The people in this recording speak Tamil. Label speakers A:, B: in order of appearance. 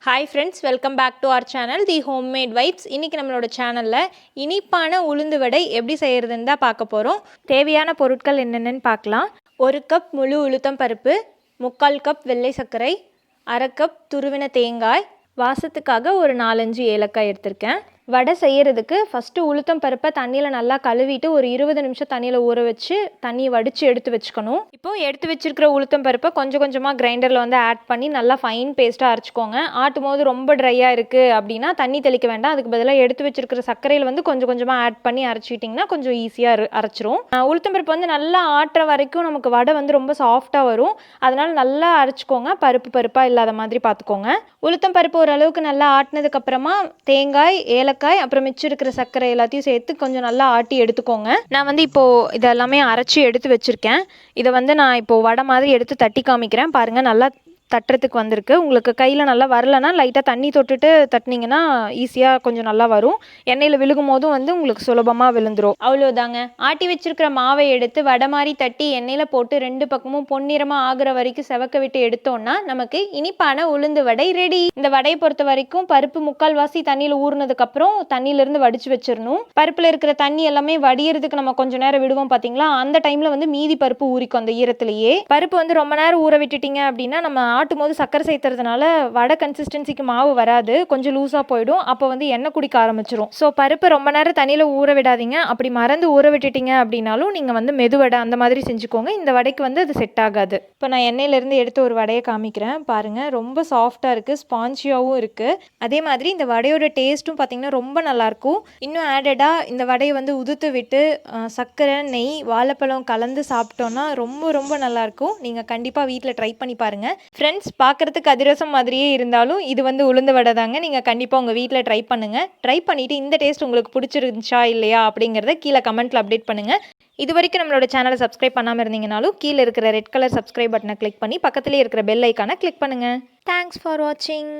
A: Hi friends, welcome back to our channel The Homemade Vibes. இன்னைக்கு நம்மளோட சேனல்ல இனிப்பான உளுந்து வடை எப்படி செய்யறதுன்னு தான் பார்க்க போறோம். தேவையான பொருட்கள் என்னென்னன்னு பார்க்கலாம். 1 கப் முழு உளுத்தம் பருப்பு, 3/4 கப் வெள்ளை சர்க்கரை, 1/2 கப் துருவின தேங்காய், வாசத்துக்காக ஒரு 4-5 ஏலக்காய் எடுத்திருக்கேன். வடை செய்யறதுக்கு ஃபஸ்ட்டு உளுத்தம் பருப்பை தண்ணியில் நல்லா கழுவிட்டு ஒரு 20 நிமிஷம் தண்ணியில் ஊற வச்சு தண்ணியை வடித்து எடுத்து வச்சுக்கணும். இப்போது எடுத்து வச்சிருக்கிற உளுத்தம் பருப்பை கொஞ்சம் கொஞ்சமாக கிரைண்டரில் வந்து ஆட் பண்ணி நல்லா ஃபைன் பேஸ்ட்டாக அரைச்சிக்கோங்க. ஆட்டும் போது ரொம்ப ட்ரையாக இருக்குது அப்படின்னா தண்ணி தெளிக்க வேண்டாம். அதுக்கு பதிலாக எடுத்து வச்சிருக்கிற சர்க்கரையில் வந்து கொஞ்சம் கொஞ்சமாக ஆட் பண்ணி அரைச்சிட்டிங்கன்னா கொஞ்சம் ஈஸியாக அரைச்சிரும். உளுத்தம் பருப்பு வந்து நல்லா ஆட்டுற வரைக்கும் நமக்கு வடை வந்து ரொம்ப சாஃப்டாக வரும். அதனால் நல்லா அரைச்சிக்கோங்க. பருப்பாக இல்லாத மாதிரி பார்த்துக்கோங்க. உளுத்தம் பருப்பு ஓரளவுக்கு நல்லா ஆட்டினதுக்கப்புறமா தேங்காய், ஏலக்காய், அப்புறம் மிச்சம் இருக்கிற சர்க்கரை எல்லாத்தையும் சேர்த்து கொஞ்சம் நல்லா ஆட்டி எடுத்துக்கோங்க. நான் வந்து இப்போது இதெல்லாமே அரைச்சி எடுத்து வச்சுருக்கேன். இதை வந்து நான் இப்போது வடை மாதிரி எடுத்து தட்டி காமிக்கிறேன். பாருங்கள், நல்லா தட்டுறதுக்கு வந்திருக்கு. உங்களுக்கு கையில் நல்லா வரலன்னா லைட்டாக தண்ணி தொட்டுட்டு தட்டினீங்கன்னா ஈஸியாக கொஞ்சம் நல்லா வரும். எண்ணெயில் விழுகும் போதும் வந்து உங்களுக்கு சுலபமாக விழுந்துடும். அவ்வளோதாங்க. ஆட்டி வச்சிருக்கிற மாவை எடுத்து வடை மாதிரி தட்டி எண்ணெயில் போட்டு 2 பக்கமும் பொன்னிறமாக ஆகிற வரைக்கும் செவக்க விட்டு எடுத்தோன்னா நமக்கு இனிப்பான உளுந்து வடை ரெடி. இந்த வடையை பொறுத்த வரைக்கும் பருப்பு 3/4 தண்ணியில் ஊறினதுக்கப்புறம் தண்ணியிலேருந்து வடித்து வச்சிடணும். பருப்பில் இருக்கிற தண்ணி எல்லாமே வடிகிறதுக்கு நம்ம கொஞ்சம் நேரம் விடுவோம் பார்த்தீங்களா, அந்த டைமில் வந்து மீதி பருப்பு ஊறிக்கும் அந்த ஈரத்துலேயே. பருப்பு வந்து ரொம்ப நேரம் ஊற விட்டுட்டிங்க அப்படின்னா நம்ம ஆட்டும் போது சர்க்கரை சேர்த்துறதுனால வடை கன்சிஸ்டன்சிக்கு மாவு வராது, கொஞ்சம் லூஸாக போயிடும். அப்போ வந்து எண்ணெய் குடிக்க ஆரம்பிச்சிடும். ஸோ பருப்பு ரொம்ப நேரம் தண்ணியில் ஊற விடாதீங்க. அப்படி மறந்து ஊற விட்டுட்டீங்க அப்படின்னாலும் நீங்கள் வந்து மெதுவடை அந்த மாதிரி செஞ்சுக்கோங்க. இந்த வடைக்கு வந்து அது செட் ஆகாது. இப்போ நான் எண்ணெயிலேருந்து எடுத்து ஒரு வடையை காமிக்கிறேன். பாருங்கள், ரொம்ப சாஃப்டாக இருக்குது, ஸ்பான்ஜியாகவும் இருக்குது. அதே மாதிரி இந்த வடையோட டேஸ்ட்டும் பார்த்திங்கன்னா ரொம்ப நல்லாயிருக்கும். இன்னும் ஆடடாக இந்த வடையை வந்து உதுத்து விட்டு சர்க்கரை, நெய், வாழைப்பழம் கலந்து சாப்பிட்டோன்னா ரொம்ப ரொம்ப நல்லாயிருக்கும். நீங்கள் கண்டிப்பாக வீட்டில் ட்ரை பண்ணி பாருங்கள். ஃப்ரெண்ட்ஸ், பார்க்குறதுக்கு அதிரசம் மாதிரியே இருந்தாலும் இது வந்து உளுந்து வடை தாங்க. நீங்கள் கண்டிப்பாக உங்கள் வீட்டில் ட்ரை பண்ணுங்கள். ட்ரை பண்ணிவிட்டு இந்த டேஸ்ட் உங்களுக்கு பிடிச்சிருந்துச்சா இல்லையா அப்படிங்கிறத கீழே கமெண்ட்டில் அப்டேட் பண்ணுங்கள். இது வரைக்கும் நம்மளோட சேனலை சப்ஸ்கிரைப் பண்ணாமல் இருந்தீங்கனாலும் கீழே இருக்கிற ரெட் கலர் சப்ஸ்கிரைப் பட்டனை கிளிக் பண்ணி பக்கத்துலேயே இருக்கிற பெல் ஐக்கானை கிளிக் பண்ணுங்கள். தேங்க்ஸ் ஃபார் வாட்சிங்.